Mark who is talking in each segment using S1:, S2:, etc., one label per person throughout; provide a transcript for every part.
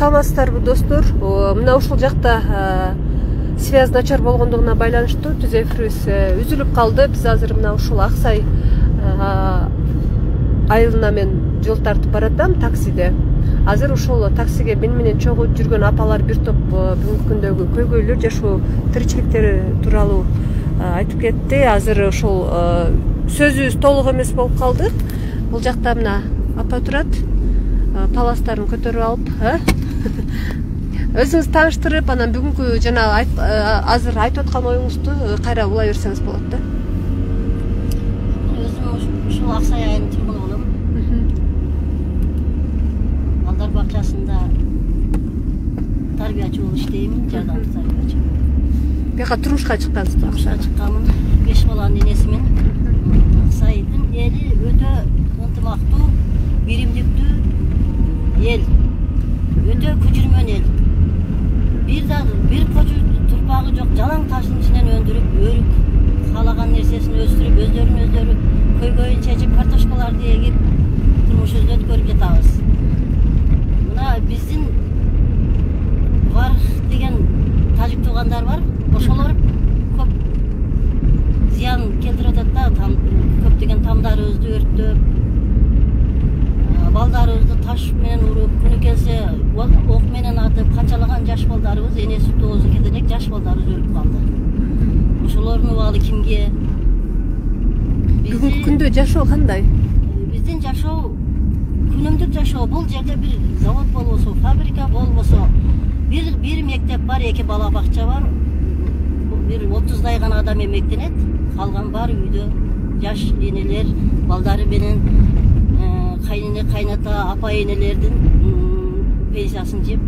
S1: саламатсыздарбы достор? Мына ушул жакта связь начар болгондугуна байланыштуу түз эфирибиз үзүлүп калды. Биз азыр мына ушул Аксай айылына мен жол тартып баратам таксиде. Азыр ушул таксиге мен менен чогуу жүргөн апалар бир топ бүгүнкү күндөгү көйгөйлөр жашоо тиричиликтери тууралуу айтып кетти. Азыр ушул сөзүбүз толук эмес болуп калды. Бул жакта мына апа турат. Паластарын көтөрүп алып, өзүңүз тааныштырып, анан бүгүнкү жана азыр айтып аткан оюңузду кайра улай берсеңиз болот да.
S2: Өзүм ушул Аксай айылынын тургуну болом. Балдар бакчасында тарбиячы болуп иштейм, жардамчы тарбиячы.
S1: Бияка турмушка чыккансызбы?
S2: Турмушка чыкканмын. 5 баланын энесимин. Аксайдын эли өтө ынтымактуу, биримдиктүү ел, өтө көчүрмөн ел. Bir koçu turpagı жок, жалаң таштын ичинен өндүрүп, өрүк каалаган нерсесин өстүрүп, өздөрү көйгөйүн чечип, картошкаларды эгип, турмушубузду өткөрүп жатабыз. Мына биздин Барх деген тажик туугандар бар. Ошолор көп зыян келтирип атат да, көптөгөн тамдарыбызды өрттөп, балдарыбызды таш менен уруп, күнү келсе ок менен атып, канчалаган жаш балдарыбыз, энеси тоозу кетерек жаш балдарыбыз өлүп калды. Ошолордун убалы кимге?
S1: Бүгүнкү күндө жашоо кандай?
S2: Биздин жашоо күнүмдүк жашоо. Бул жерде бир завод болбосо, фабрика болбосо, бир мектеп бар, 2 бала бакча бар. Бир 30дай гана адам эмектенет, калган бар үйдө жаш энелер, балдары менен кайнене, кайната, апа энелердин пенсиясын жеп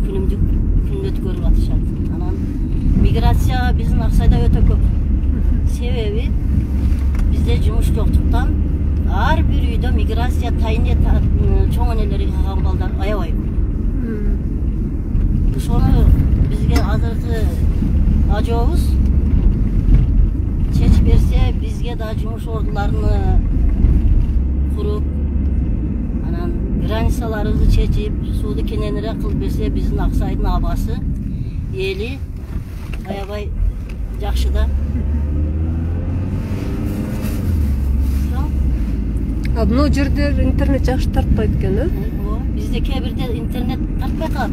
S2: күнүмдүк күн өткөрүп атышат. Анан миграция биздин Аксайда өтө көп. Себеби бизде жумуш жоктуктан ар бир үйдө миграция тайыне чоң энелери калган балдар аябай көп. Ошону бизге азыркы ажообуз чечип берсе, бизге да жумуш ордуларын куруп, границаларыбызды чечип, сууду кененирээк кылып берсе, биздин Аксайдын абасы, эли аябай жакшы да.
S1: Бул жерде интернет жакшы тартпайт экен,
S2: Бизде кээ бирде интернет тартпай калат.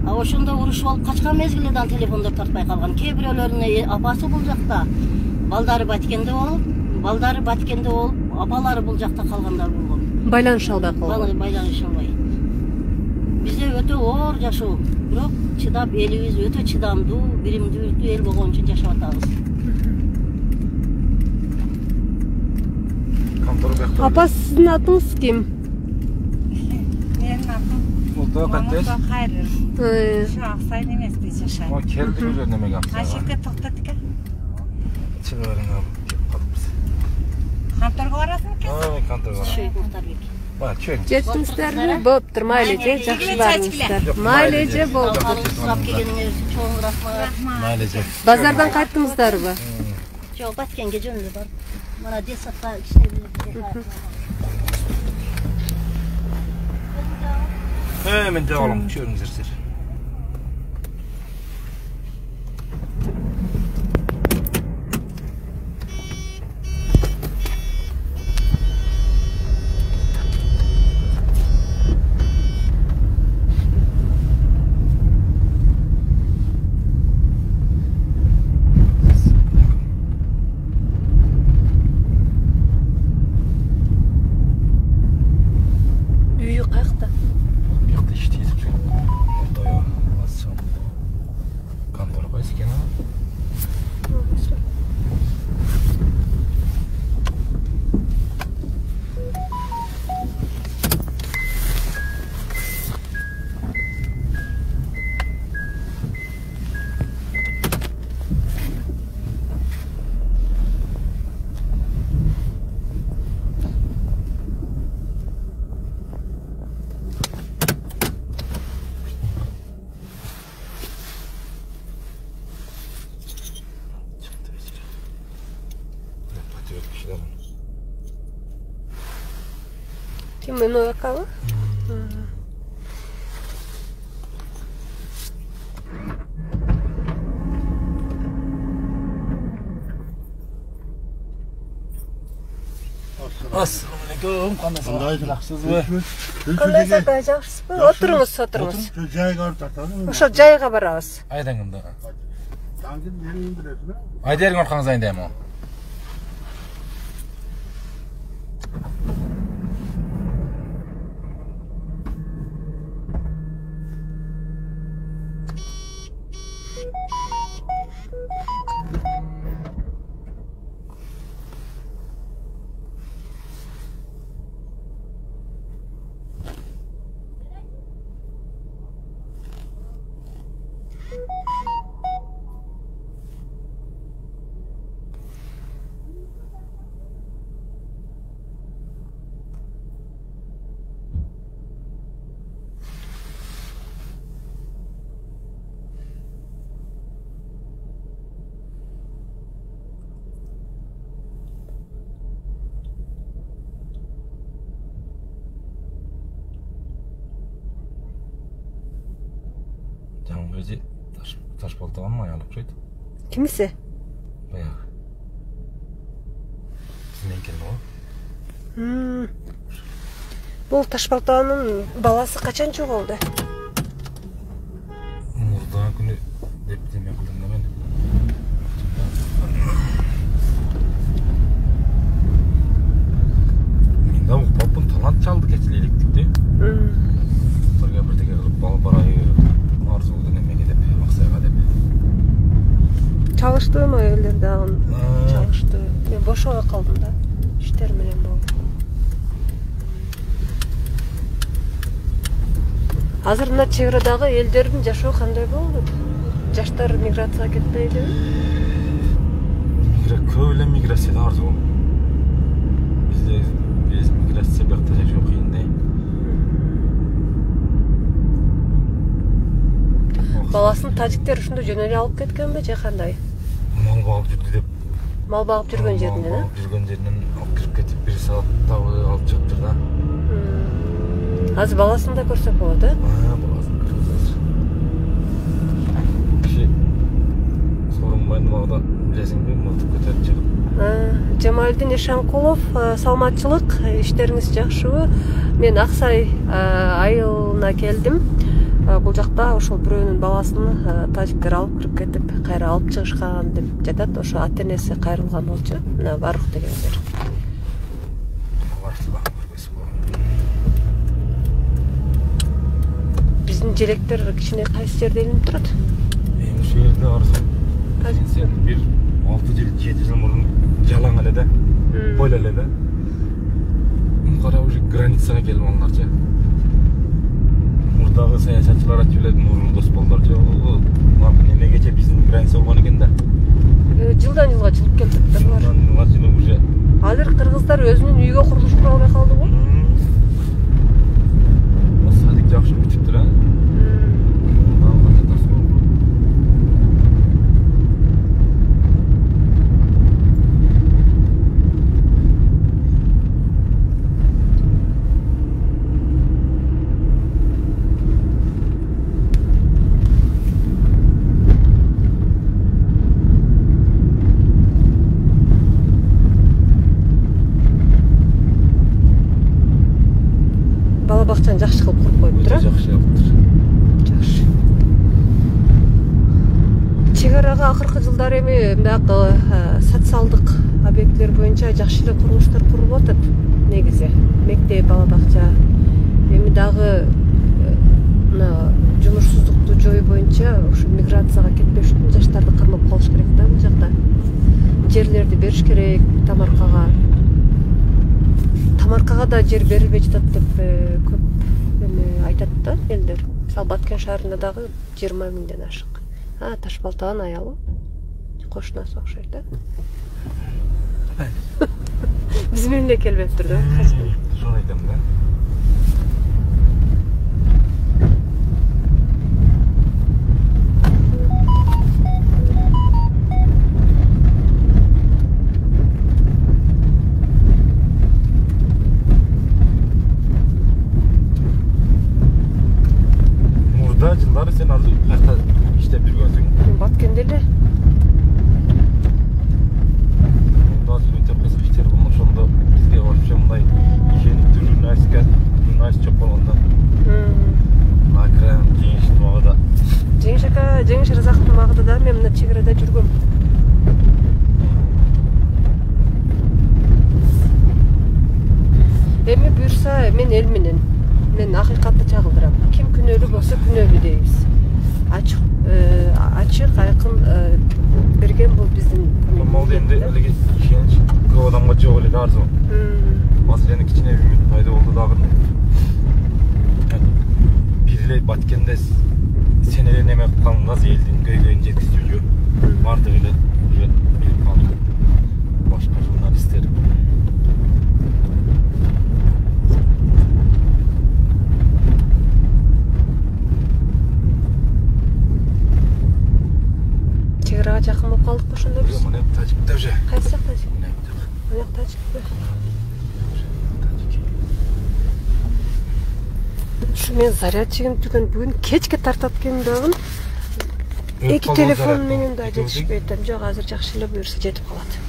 S2: Ошондо уруш болуп качкан мезгилден телефондор тартпай калган. Кээ бирөөлөрүнүн апасы бул жакта, балдары Баткенде болуп, апалары бул жакта калгандар болгон.
S1: Байланыша албай калган.
S2: Байланыша албай. Бизде өтө оор жашоо, бирок чыдап, элибиз өтө чыдамдуу, биримдүүлүктүү эл болгон үчүн жашап атабыз.
S1: Апа, сиздин атыңыз ким?
S3: Менин атым Кайры. Şu Aksay'ın emekli yaşayın.
S4: Ama kendi üzerine mi Aksay?
S3: Aşıkta toktadık ya.
S4: Çıkarın abi.
S3: Kantorga varasın mı?
S4: Aa, kantorga var.
S2: Şey Muhtarбек.
S4: Bak, çök.
S1: Жетсиңиздерби? Болуптур, майлеже, жакшыларыңыздар. Майлеже болду.
S2: Сурап келгениңер үчүн чоң рахмат.
S4: Maalesef.
S1: Базардан кайттыңыздарбы?
S2: Жок, Баткенге жөнүндө бар. Мына Десатка кичине
S4: Hemen devam. Çöğürün zırsır.
S1: Kim bunu bakalım?
S4: Assalamualaikum. Qanday yaxshisiz-mi?
S1: Qanday yaxshisiz? O'tirыңыз, o'tirыңыз.
S3: Joyga olib taqalım.
S1: O'sha joyga boramiz.
S4: Aydangimda.
S3: Tangin nerini bilasizmi?
S4: Aydering orqangizda ayndaymi? Жаңғыжи таш балтаған ма аялып жүреді?
S1: Kimisi?
S4: Баяғы. Bizden keldi o.
S1: Бұл Ташбалтаның баласы қачан жоғалды?
S4: Мұрда күні деп деме қылдым да мен. Мен да ұқпаппын, талант çaldı keçilеліктікте. Бірге бірдеге қылып бал барайы арзуылды неме келіп, Мақсайға деп.
S1: Çalıştı mı öyle dağın? Çalıştı. Ben boş ola kaldım da. İşler menен болды. Азыр мына чеградагы элдердин жашоо кандай болду? Жаштар миграцияга кетпейдиби?
S4: Көп эле миграция арзу. Бизде без миграция бакта жашоо кыйындай.
S1: Баласын тажиктер ушунда жөнө эле алып кеткенби же кандай?
S4: Мал багып жүрдү деп.
S1: Мал багып жүргөн жеринен,
S4: Мал багып жүргөн жеринен алып кирип кетип, 1 саатта алып чыгыптыр да.
S1: Азыр баласын да көрсөк болот, э?
S4: Баласын көрөбүз азыр. Киши сорунбайын багда билесиңби, мылтык көтөрүп чыгып.
S1: Жамалдин Ишанкулов, саламатчылык, иштериңиз жакшыбы? Мен Аксай айылына келдим. Бул жакта ошол бирөөнүн баласын тажиктер алып кирип кетип, кайра алып чыгышкан деп жатат. Ошо ата-энеси кайрылган болчу. Мына Барух дегендер. Биздин желектер кичине кайсы жерде илинип турат?
S4: Ошол жерде арзу. Сен бир 6 жыл 7 жыл мурун жалаң эле да, кол эле да. Кара уже границага келип алгандарчы. Мурдагы саясатчылар айтып эле нурлуу дос болдорчу. Немегече биздин граница болгон экен да.
S1: Жылдан жылга жылып келиптир булар.
S4: Жылдан жылга жылып уже.
S1: Азыр кыргыздар өзүнүн үйгө курулуш кура албай калды го?
S4: Садик жакшы бүтүптүр, а?
S1: Бакчаны жакшы кылып куруп коюптур, а?
S4: Жакшы кылыптыр.
S1: Жакшы. Чегарага акыркы жылдары эми мындай социалдык объекттер боюнча жакшы эле курулуштар куруп атат негизи. Мектеп, бала бакча. Эми дагы мына жумушсуздукту жою боюнча ушу миграцияга кетпеш үчүн жаштарды кармап калыш керек да бул жакта. Жерлерди бериш керек Тамаркага. Тамаркага да жер берилбей жатат деп көп айтат да элдер. Мисалы Баткен шаарында дагы 20 миңден ашык. Ташбалтаанын аялы кошунасы окшойт да. Биз менен эле келбептир да.
S4: Ошону айтам да. Жылдары сен азыр кайта иштеп жүргөнсүң.
S1: Баткенде эле.
S4: Мында жүрүп иштер болмошондо бизге барып андай журналист жоқ болғанда акырын жеңіштің уақыда
S1: жеңіш Разақтың уақыты да мен мына чегарада жүргөм. Эми буюрса мен эл менен мен акыйкатты чагылдырам. Ким күнөөлүү болсо күнөөлүү дейбиз. Ачык айкын берген бул биздин.
S4: Мал енді әліге ишенич көп адамға жоқ эле арзу. Азыр эне кичине үмүт пайда болду дагы. Бир эле баткенде сен эле неме кылып калган элдин көйгөйүн жеткизип жүр. Бардык эле билип калды. Башка журналисттер. Чегaraga жакын болуп калдык ошондо биз. Мына тажикте уже.
S1: Кайсы жакта тажик? Мына тажикте. Ушу мен зарядчигин түгөн бүгүн кечке тартат экен дагы. Эки телефон менен да жетишпей атам. Жок, азыр жакшы эле буюрса жетип калат.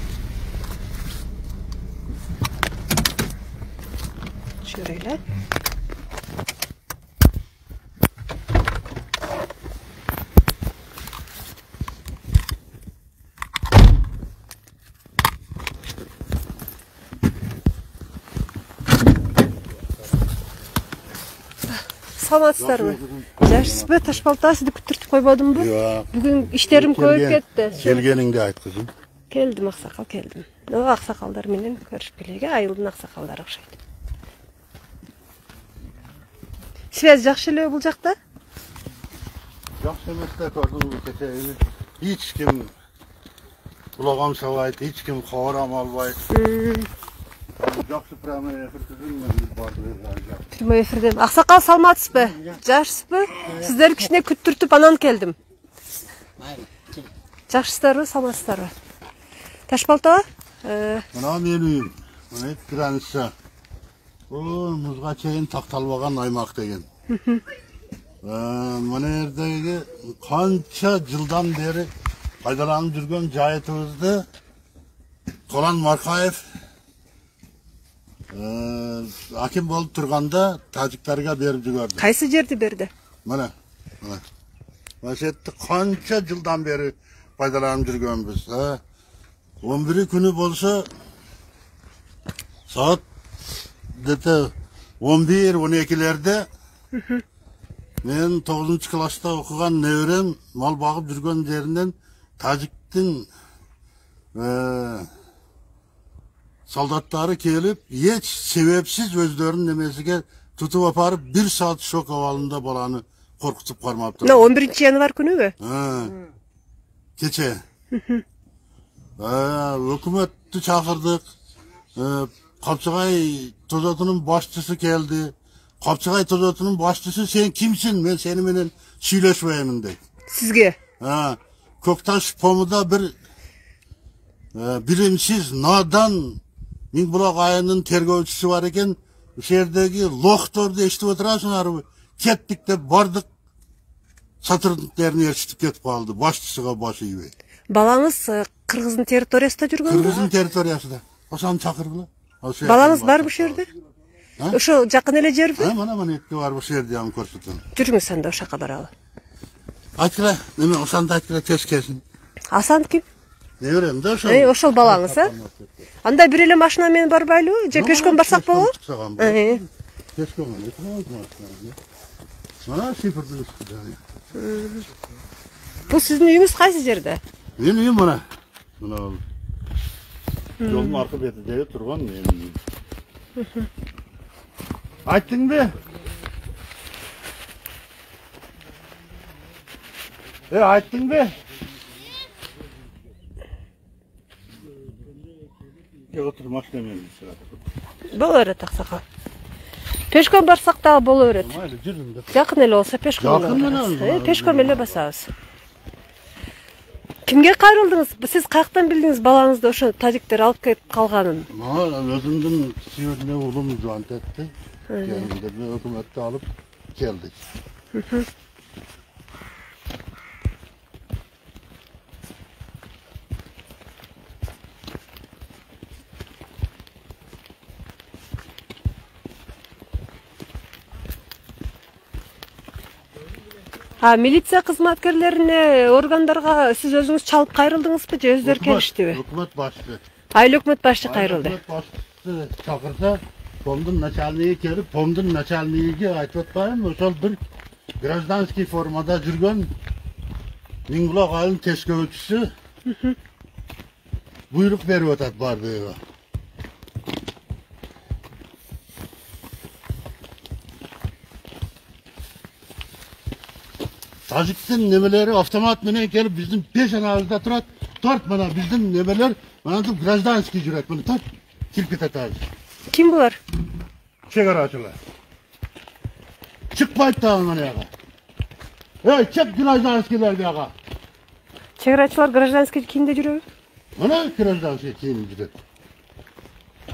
S1: Шөрөйлө. Саламатсыздарбы? Жашсызбы? Ташбалта сизди күттүртүп койбодумбу? Бүгүн иштерим көбөйүп кетти.
S5: Келгениңди айт кызым.
S1: Келдим, аксакал келдим. Аксакалдар менен көрүшүп келеге, айылдын аксакалдары окшойт. Связь жакшы эле бул жакта?
S5: Жакшы эмес да көрдүңбү кече. Эч ким кулагам сабайт, эч ким кабарам албайт. Жакшы прямо
S1: Прямой эфирде. Аксакал саламатсызбы? Жашсызбы? Сиздерди кичине күттүртүп анан келдим. Жакшысыздарбы, саламатсыздарбы? Ташбалта?
S5: Мына менин үйүм. Мына граница. Музга чейин такталбаган аймак деген. Мына жердеги канча жылдан бери пайдаланып жүргөн жайытыбызды Колан Маркаев аким болуп турганда тажиктарга берип жүгөрдү.
S1: Кайсы жерди берди?
S5: Мына. Машетти канча жылдан бери пайдаланып жүргөнбүз. 11 күнү болсо саат 11-12-лерде мен 9 класста окуган неберем мал багып жүргөн жеринен тажиктин солдаттары келип, эч себепсиз өздөрүнүн немесиге тутуп апарып 1 саат шок абалында баланы коркутуп кармаптыр.
S1: 11 январь күнүбү?
S5: Кече. Өкмөттү чакырдык. Капчыгай тозотунун башчысы келди. Капчыгай тозотунун башчысы сен кимсиң? Мен сени менен сүйлөшпөймүн дейт.
S1: Сизге?
S5: Көкташ помуда бир билимсиз надан Миңбулак айынын тергөөчүсү бар экен. Ошол жердеги лохторду эшитип отурасыңарбы? Кеттик деп бардык. Сотрудниктерин ээрчитип кетип калды. Башчысыга баш ийбей.
S1: Балаңыз Кыргыздын территориясында жүргөнбү?
S5: Кыргыздын территориясында. Ошону чакыргыла.
S1: Балаңыз барбы ошол жерде? Ошо жакын эле жерби?
S5: Мына этке барбы ошол жерде аны көрсөтөм.
S1: Жүрүңүз анда ошол жака баралы.
S5: Айткыла, эме ошондо айткыла кечкесин.
S1: Асан ким?
S5: Не берем да ошол.
S1: Ошол балаңыз, Анда бир эле машина менен барбайлыбы? Же пешком барсак болобу?
S5: Пешком. Мына шифрдын үстүндө.
S1: Бул сиздин үйүңүз кайсы жерде?
S5: Менин үйүм мына. Мына жолдун аркы бетинде турган менин үйүм. Айттыңбы? Айттыңбы? Отур машина менен.
S1: Боло берет аксакал. Пешком барсак дагы боло берет.
S5: Майли жүрүм да.
S1: Жакын эле болсо пешком. Пешком эле басабыз. Кимге кайрылдыңыз? Сиз каяктан билдиңиз балаңызды ошо тажиктер алып кетип калганын?
S5: Өзүмдүн сүйөрүнө улум жуант этти. Өкмөттү алып келдик.
S1: Милиция кызматкерлерине, органдарга сиз өзүңүз чалып кайрылдыңызбы же өздөрү келиштиби?
S5: Өкмөт башчысы.
S1: Айыл өкмөт башчы кайрылды.
S5: Өкмөт башчысы чакырса, помдун начальниги келип, помдун начальнигиге айтып атпайбы, ошол бир гражданский формада жүргөн Миңбулак айылынын тескөөчүсү буйрук берип атат бардыгы. Tacik'tin nemeleri avtomat mene gelip bizim peş analizde turat. Tart bana bizim nemeler bana da gражданский cüret bunu tart. Kirpit atar.
S1: Kim bular?
S5: Çegaracılar. Çıkmayıp da bana yaga. Hey çık gражданскийлер yaga.
S1: Чегaraçılar гражданский кийимде жүрөбү?
S5: Bana gражданский kiyim cüret.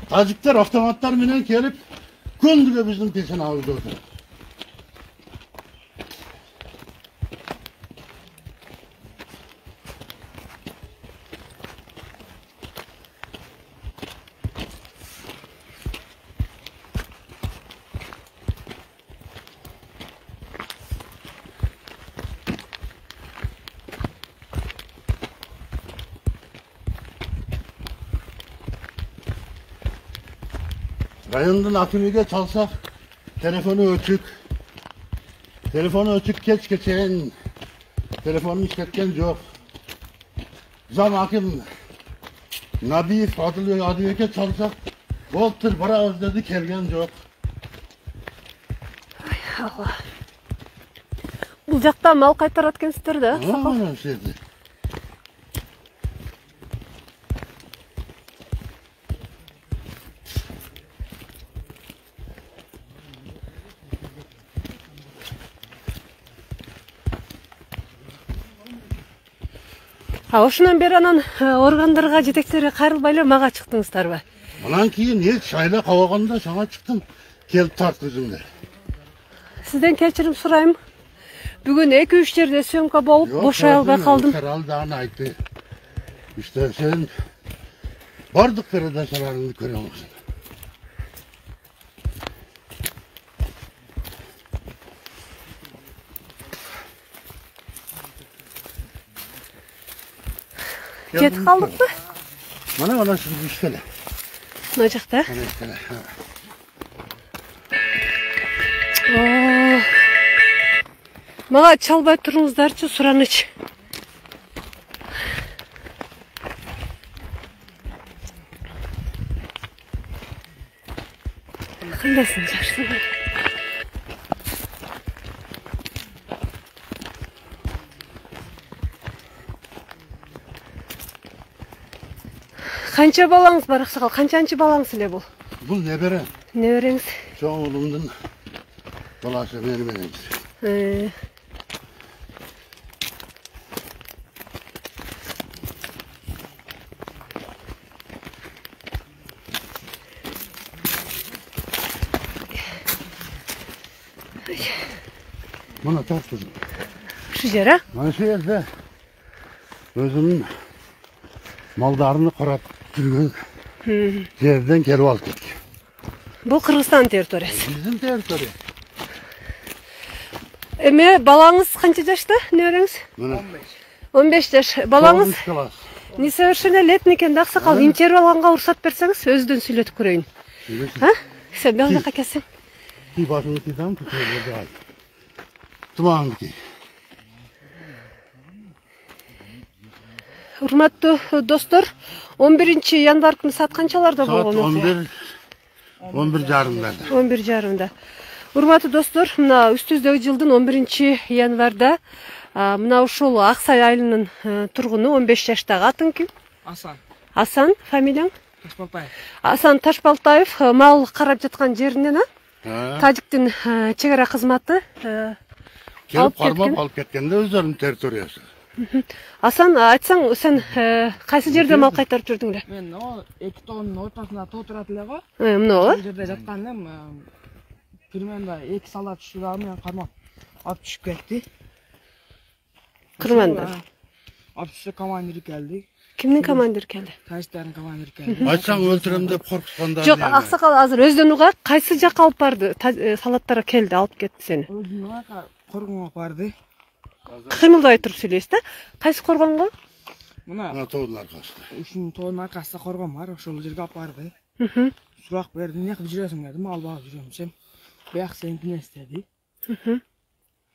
S5: Tacikler avtomatlar mene gelip kündüge bizim peş analizde otur. Rayondan akülüge çalsak telefonu ötük. Telefonu ötük geç geçen. Telefonunu işletken yok. Zam hakim Nabiyev adıyeke çalsak Volter para özledi kelgen yok.
S1: Allah. Бул жакта мал кайтарат экенсиздер да?
S5: Ana şeydi.
S1: Ошондон бери анан органдарга, жетекчилерге кайрылбай эле мага чыктыңыздарбы?
S5: Ondan keyin ne çayla kavaganda sana çıktım. Gelip tart özümde.
S1: Сизден кечирим сурайм. Бүгүн 2-3 жерде съемка болуп, бошой албай калдым.
S5: Herhalde ana aytты. İşte sen bardıq передачаларыңды көрө аласың.
S1: Кетип калдыкпы?
S5: Mana şu işkele.
S1: Мына жакта.
S5: Mana işkele.
S1: Мага чалбай туруңуздарчы, сураныч. Кандайсың, жакшысың? Канча балаңыз бар, аксакал? Канчанчы балаңыз эле бул?
S5: Bul ne berem?
S1: Небереңиз?
S5: Çoğun oğlumdun balası benim elimdir. Bana tart kızım.
S1: Şu жер, а?
S5: Bana şu yerde özümün maldarını karat жүрген жерден келіп алып кеткен.
S1: Бул Кыргызстан территориясы.
S5: Bizim territoriya.
S1: Эме балаңыз канча жашта? Небереңиз? 15 жаш. Балаңыз несовершеннолетний экен да, аксакал. Интервью алганга уруксат берсеңиз, өзүдөн сүйлөтүп көрөйүн. Сен бул жака келсең.
S5: Ки башыңды кидам, tutulurdu al. Tumandı ki.
S1: Урматтуу достор, 11 январь күнү саат канчаларда
S5: Saat
S1: болгон?
S5: 11:30'larda.
S1: 11:30. Урматтуу достор, мына үстүбүздөгү жылдын 11 январда мына ушул Аксай айылынын тургуну 15 жаштагы атын ким?
S6: Асан.
S1: Асан, фамилияң?
S6: Ташбалтаев.
S1: Асан Ташбалтаев мал карап жаткан жеринен Тажиктин чегара кызматы
S5: Gelip karmap alıp ketkende özlerinin territoriyası.
S1: Асан, айтсаң, сен кайсы жерде мал кайтарып жүрдүң эле?
S6: Мен о 2 тоонун ортосунда тоо турат эле го.
S1: Мына
S6: Бул жерде жаткандым, примерно 2 салат учурда менен кармап алып түшүп кетти.
S1: Кырманда.
S6: Алып түшүп командир келди.
S1: Кимдин командир келди?
S6: Тажиктардын командир келди.
S5: Айтсаң өлтүрөм деп коркутканда.
S1: Жок, аксакал азыр өздөн угат, кайсы жакка алып барды? Салаттарга келди, алып кетти сени.
S6: Өзүнүн коргонго барды.
S1: кыймылдабай туруп сүйлөйсүз да. Кайсы коргонго?
S5: Мына тоодун аркасында.
S6: Ушунун тоонун аркасында коргон бар, ошол жерге алып барды. Сурак берди, эмне кылып жүрөсүң дедим, албай жүрөм десем. Бияк сеники эмес деди.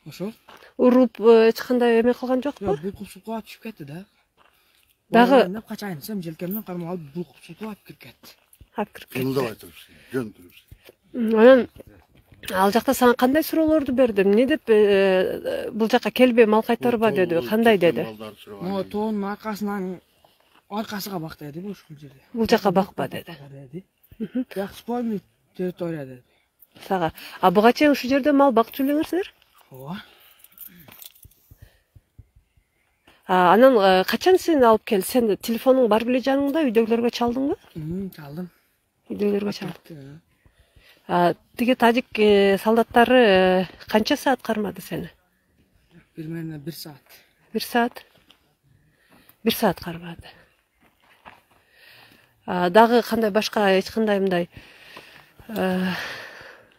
S6: Ошол.
S1: Уруп эч кандай эме кылган жокпу?
S6: Булкуп алып түшүп кетти да.
S1: Дагы
S6: качайын десем, желкемден кармап алып булкуп алып кирип кетти.
S1: алып кирип кетти.
S5: Кыймылдабай турупсуз, жөн турупсуз.
S1: Анан ал жакта сага кандай суроолорду берди? Эмне деп бул жака келбей мал кайтарба деди, кандай деди?
S6: Могу тоонун аркасыга бак деди, ушул жерде.
S1: Бул жака бакпа деди.
S6: Бияк спорный территория деди.
S1: Сага. А буга чейин ушул жерде мал багып жүргөнсүздөр?
S6: Ооба.
S1: Анан качан сени алып келди? Сен телефонуң бар беле жаныңда? Үйдөгүлөргө чалдыңбы?
S6: Чалдым.
S1: Үйдөгүлөргө чалдым. Тиги тажик солдаттары канча саат кармады сени?
S6: Примерно 1 саат.
S1: 1 саат? 1 саат кармады. Дагы кандай башка эч кандай мындай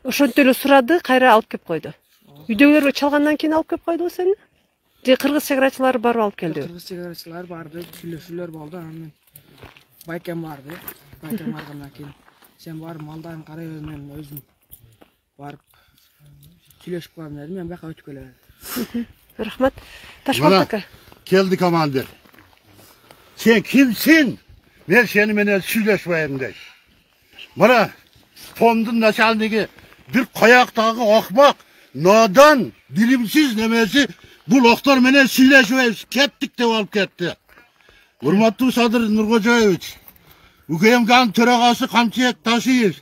S1: ошентип эле сурады, кайра алып кеп койду. Үйдөгүлөргө чалгандан кийин алып кеп койдубу сени? Же кыргыз чегарачылары барып алып келди?
S6: Кыргыз чегарачылары барды, сүйлөшүүлөр болду, анан байкем барды. Байкем баргандан кийин сен барып малдарын карай, мен өзүм барып сүйлөшүп коем дедим, мен бияка өтүп келе бердим.
S1: Рахмат. Ташболот ака.
S5: Келди командир. Sen kimsin? Ben seni menel süйлөшпөйм дейт. Мына фондун начальниги bir koyaktagı okmak, nadan, bilimsiz nemesi bu loktor menel süйлөшпөйбүз, kettik dep alıp ketti. Hurmattуу Sadır Nurkojoyevich, УКМКнын төрагасы Камчыбек Ташиев,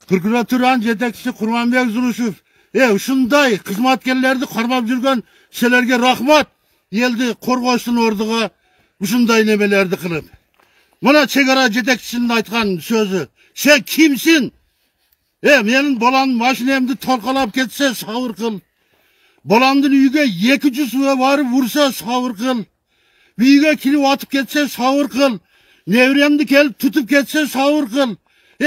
S5: прокуратуранын жетекчиси Курманбек Зурушев, ушундай кызматкерлерди кармап жүргөн силерге рахмат. Елди коргоочтун ордуга ушундай немелерди кылып. Мына чегара жетекчисинин айткан сөзү. Sen kimsin? Menin bolamın maşinemdi torkalap ketse savur kıl. Bolamdın үйгө 200 varıp vursa savur kıl. Bir үйгө kilip atıp ketse savur kıl. Nevremdi kelip tutup ketse savur kıl.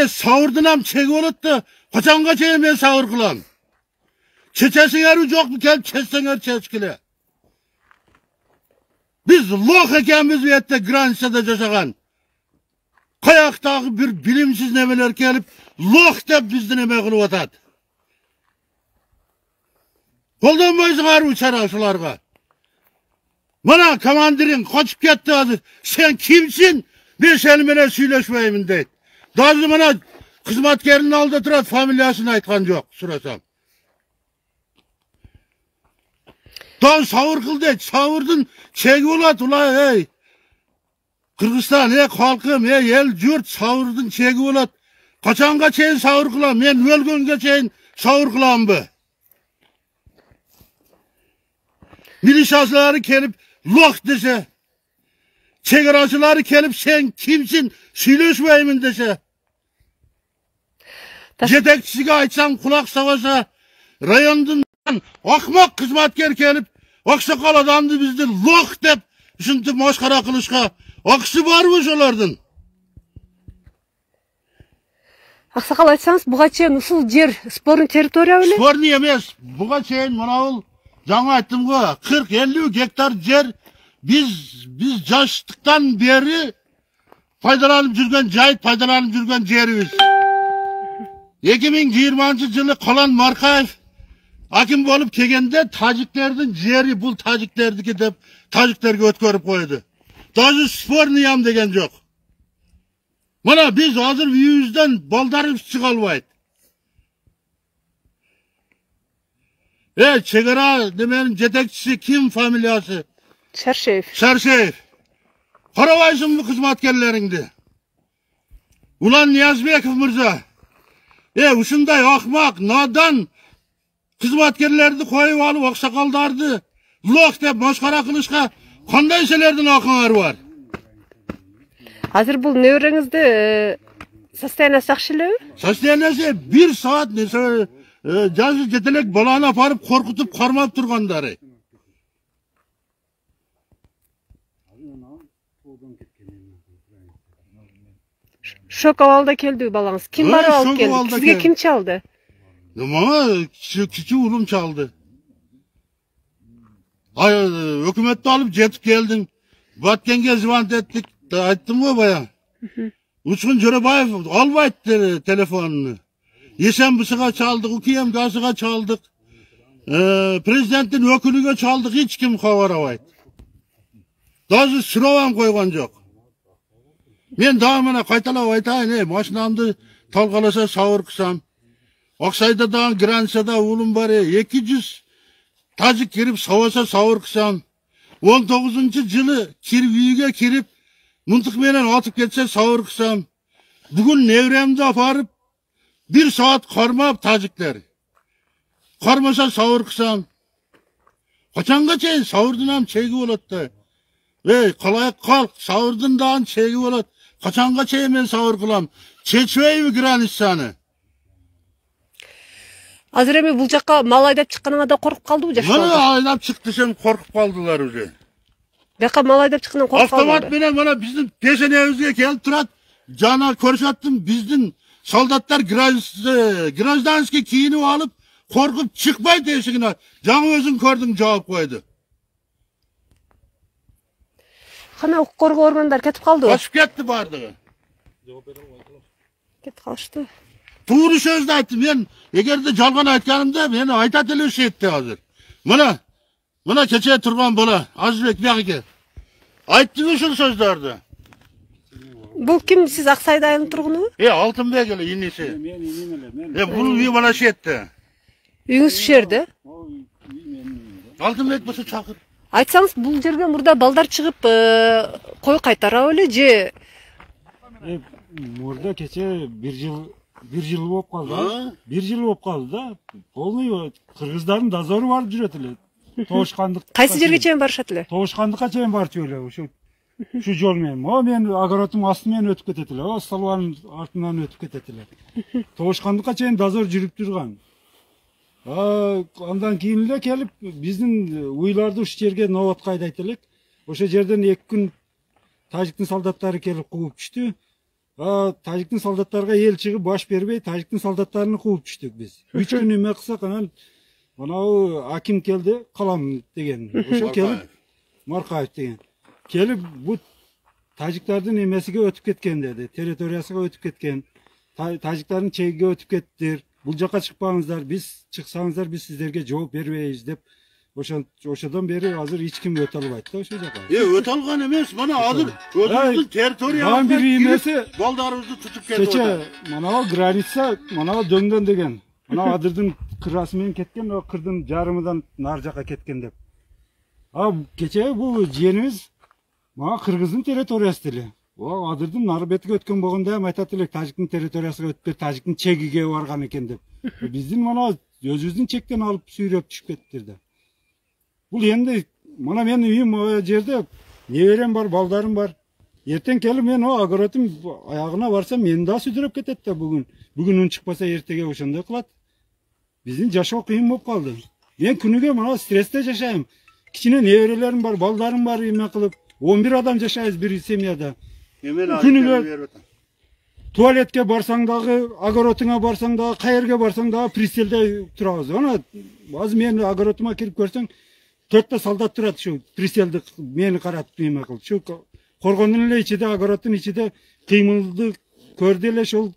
S5: Savurdunam çegi olup da kaçanga çeyin ben savur kılam. Çeçesinger yok mu kelip çeçsenger çeçkile. Biz loh ekenmiz bu yette Granitsa'da yaşagan. Kayaktagı bir bilimsiz nemeler gelip loh dep bizden eme kılıp atat. Koldanmayızlar bu çarasılarga. Bana komandirin kaçıp gitti adı. Sen kimsin? Ben seninle süйлөшпөймүн deyt. Dazı bana kızmatkerinin aldı durat familyasını aytkan yok sürasam. Dan savur kıl deyt. Savurdun çegi olat ula ey. Kırgızstan halkım el jurt savurdun çegi olat. Kaçanga çeyin savur kılam. Men ölgönge çeyin savur kılam bu. Milişasıları kelip loh dese. Çegaracıları kelip sen kimsin süйлөшпөймүн dese. Жетекçisiga aytsam kulak savasa rayondun akmak kızmatker kelip aksakal adamdı bizde loh dep şuntu maskara kılışka akısı var mı şolardın?
S1: Аксакал айтсаңыз, буга чейин ушул жер спорный территория беле?
S5: Спорный эмес. Буга чейин мынабул жаңа айттым го 40-50 гектар жер biz жаштыктан beri пайдаланып жүргөн жайыт, пайдаланып жүргөн жерибиz. 2020-жылы Колон Маркаев аким болуп келгенде тажиктердин жери бул тажиктердики деп тажиктерге өткөрүп койду. Даже спорный ям деген жок. Мына biz азыр үйүбүздөн балдарыбыз чыга албайт. Чегара неменин жетекчиси ким фамилиясы?
S1: Шаршеев.
S5: Шаршеев. Карабайсыңбы кызматкерлериңди? Улан Ниязбеков мырза. Ушундай акмак, надан кызматкерлерди коюп алып аксакалдарды лох деп маскара кылышка кандай силердин акыңар бар?
S1: Азыр бул небереңизди состояниясы жакшы элеби?
S5: Состояниясы 1 саат жазы жетелек баланы апарып коркутуп кармап тургандары.
S1: Шок абалда келди балаңыз. Ким барып алып келди? Сизге ким чалды?
S5: Мага кичи улум чалды. Hükümette alıp jetip geldin. Batkenge zvant ettik. Ayttım mı baya? Uçkun Jorobayev albaydı telefonunu. Yesenbisiga çaldık, Ukiyem Gazıga çaldık. Prezidentin ökülüge çaldık, hiç kim havar. Dazı sıravan koygan yok. Men damına kaytalap aytayın, maşinamdı talgalasa savur kısam. Oksayda dağın Gransada ulum bari 200 tacık girip savasa savur kısam. 19. Yılı kirviye kirip mıntık menen atıp geçse savur kısam. Bugün nevremde aparıp 1 saat karmap tacıklar. Karmasa savur kısam. Kaçanga çeyin savurdunam çeygi olattı. Ve kalayak kalk savurdun dağın çeygi olat. Kaçanga çeyin men savur kılam. Çeçveyi mi Granistan'ı?
S1: Азыр эми бул жакка мал айдап чыкканыңа да коркуп калдыбы жаш
S5: Mana
S1: балдар?
S5: aydan çıktı sen korkup kaldılar öyle.
S1: Бияка мал айдап чыккандан коркуп
S5: Avtomat
S1: калдыбы?
S5: bile bana bizim peşenevizge gelip durat. Cana korusattım bizim soldatlar grajdanski kiyini alıp korkup çıkmay deşigine. Canı özün gördün cevap koydu.
S1: Кана укук коргоо органдары кетип калдыбы?
S5: Kaçıp gitti bardığı.
S1: Кетип калышты.
S5: Tuğru sözde ayttım ben. Eğer de jalgan aytkanımda beni aytat ele etti hazır. Buna keçe turban bola. Azizbek Bey'e. Ayttı şu sözlerde.
S1: Бул ким? Сиз Аксайда айылынын тургунубу?
S5: Altınbek ele inisi. Bunu bir bana etti.
S1: Үйүңүз ушул жерде?
S5: Altınbek bu çakır.
S1: Айтсаңыз бул жерге мурда балдар чыгып кой кайтарабы эле же
S7: Murda keçe bir yıl болып kaldı. Bir yıl болып kaldı da. Polnuy Kırgızların dazoru var cüretili. Toğuşkandık.
S1: кайсы жерге чейин барышат эле?
S7: Toğuşkandıkka çeyim var öyle. Şu jol men. O men agarotum astымен ötüp ketetiler. O salvanın artından ötüp ketetiler. Toğuşkandıkka çeyim dazor jürüp durgan. Ondan keyin de kelip bizdin uylarda şu yerge novat kaydaytılık. Oşa жерден 2 gün Tacik'tin soldatlары kelip kuvup düştü. Tacik'tin soldatlarga el çıkıp baş berбей, Tacik'tin soldatlarını kuvup düştük biz. 3 gün neme kılsak anan o hakim geldi, kalam degen. Oşa kelip Markayev degen. Kelip bu Taciklardan emesiga ötüp ketken dedi. Territoriyasiga ötüp ketken. Tacikların çeygiga ötüp kettir. Bu jaka çıkpаңыздар, biz çıksaңыздар biz sizlerge жооп бербейбиz dep. Oşadan beri hazır hiç kim öte albaydı da oşa jaka.
S5: Öte algan emes, bana hazır özümüzün territoriyamızda
S7: bir iğnesi
S5: baldarımızı tutup geldi.
S7: Keçe, mana o granitsa, mana o döngden degen. Mana adırdın kırasымен ketken, o kırdın jarımıdan nar jaka ketken dep. Keçe bu jiyenimiz mana Kırgızdın territoriyası dili. O adırdın nar betiga ötken болгондо ham айтат элек Тажиктин territoriyasiga ötүп кетти, Тажиктин чегиге барган экен деп. Биздин mana өзүбүздүн чектен алып сүйрөп түшүп кеттир да. Бул эndi mana men үйүм o жерде неберем бар, балдарым бар. Эртең келип мен o огородум аягына барсам мени да сүдүрөп кетет да бүгүн. Бүгүн үн чыкпаса эртеге ошондой кылат. Биздин жашоо кыйын болуп калды. Мен күнүгө mana стрессте жашайм. Кичине неберелерим бар, балдарым бар, эме кылып 11 адам жашайбыз bir семьяда. Күнүгө туалетке барсаң дагы, огородуңа барсаң дагы, кайерге барсаң дагы пристелде турабыз. Ана азыр мен огородума кирип көрсөң 4 солдат турат şu пристелди мени каратып эме кылып. Şu коргондун эле ичинде, огороддун ичинде кыймылды көрдү эле ошол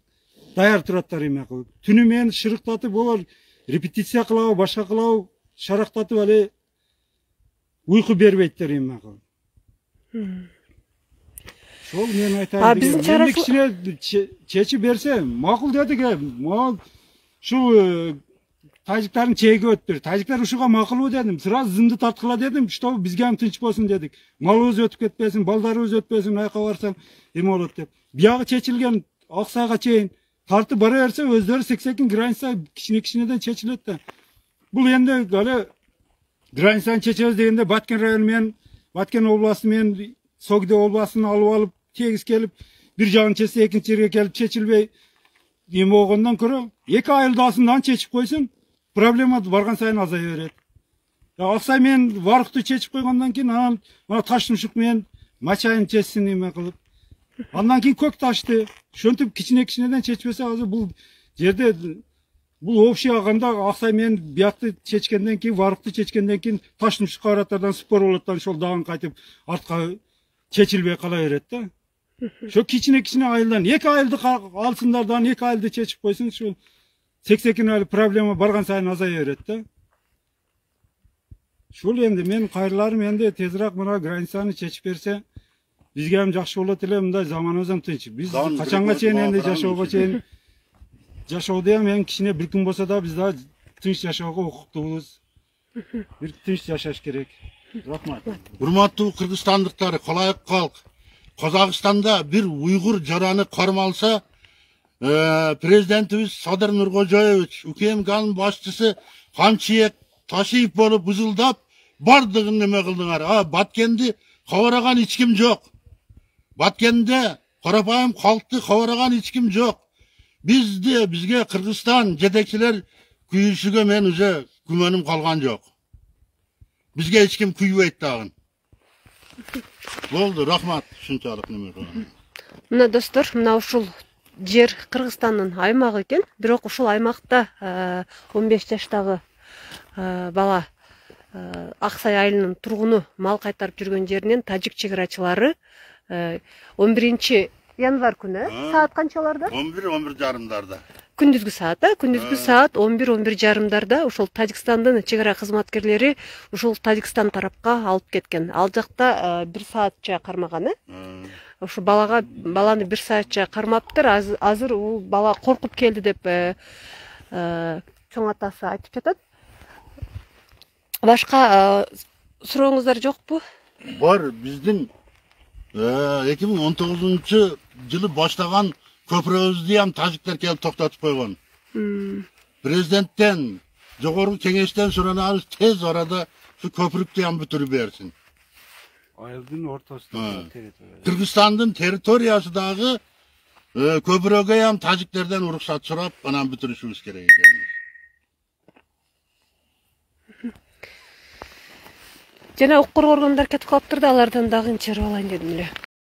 S7: даяр тураттар эме кылып. Түнү мен шырыктатып олар репетиция кылабы, башка кылабы, шарактатып эле уйку бербейттер эме кылып. Şol men aytayım.
S1: Bizim çarası...
S7: kişine çeçi berse makul dedik ya. Şu Taciklerin çeygi öttür. Tacikler uşuğa makul dedim. Sıra zındı tartkıla dedim. İşte bizge hem tinç bolsun dedik. Malımız ötüp ketpesin, baldarımız ötpesin, ayka varsan emi olur dep. Biyağı çeçilgen Aksayga çeyin. Tartı bara verse özleri 80 granitsa kişineden çeçilet de. Bu endi gale granitsan çeçiyoruz degende Batken rayonu men, Batken oblası men Sogde oblastını alıp tegiz kelip bir jagын çetse ekinci yerге kelip çeçilbey эме болгондон көрө 2 айылдасынан чечип койсоң проблема барган сайын азая берет. Аксай мен варыкты чечип койгондон кийин анан мына таш тумшук менен мачайын чечсин эме кылып. Андан кийин көк ташты ошентип кичинеден чечпесе азыр бул жерде Бул общий алганда Аксай менен биякты чечкенден кийин, Варыкты чечкенден кийин Таш-Нуршукка бараттардан спор болоттан ошол дагы кайтып артка чечилбей кала берет да. Ошо кичине айылдан 2 айылды алсындардан 2 айылды чечип койсун, ошо сексекин проблема барган сайын азая берет да. Ушул энди мен кайрыларым энди тезирээк мына границаны чечип берсе, бизге ham жакшы болот эле, мындай заманыбыз ham тынч. Биз качанга чейин энди жашоого чейин жашоодо ham эң кичине бир күн болсо да биз да тынч жашоого укуктуубуз. Бир тынч жашаш керек. Рахмат.
S5: Урматтуу кыргызстандыктар, колайык калк. Казакстанда bir Уйгур жараны кармалса, президентибиз Садыр Нуркожоевич, УКМКнын башчысы Камчиек Ташиев болуп ызылдап, бардыгын неме кылдыңар. Баткенди кабараган эч ким жок. Баткенде карапайым калкты кабараган эч ким жок. Бизге Кыргызстан жетекчилер күйүшүгө мен уже күмөнүм калган жок. Бизге эч ким күйбөйт дагы. Болду, рахмат. Ушунчалык неме кылган.
S1: Мына достор, мына ушул жер Кыргызстандын аймагы экен, бирок ушул аймакта 15 жаштагы бала Аксай айылынын тургуну мал кайтарып жүргөн жеринен тажик чегарачылары 11 январь күнү саат канчаларда?
S5: 11 жарымдарда.
S1: Күндүзгү саат, күндүзгү саат 11 жарымдарда ушул Тажикстандын чегара кызматкерлери ушул Тажикстан тарапка алып кеткен. Ал жакта 1 саатча кармаган. Ушу баланы 1 саатча кармаптыр. Азыр бул бала коркуп келди деп чоң атасы айтып жатат. Башка сурооңуздар жокпу?
S5: Бар, биздин 2019-жылы баштаган көпүрөбүздү ham тажиктер келип токтотуп койгон. Президенттен, жогорку кеңештен суранабыз тез арада şu köprükte ham бүтүрүп берсин.
S7: Айылдын ортосунда территория.
S5: Кыргызстандын территориясындагы көпүрөгө ham тажиктерден уруксат сурап, анан бүтүрүшүбүз керек экен.
S1: Жана укур органдар кетип калыптыр да, алардан дагы чыгарып алайын дедим эле.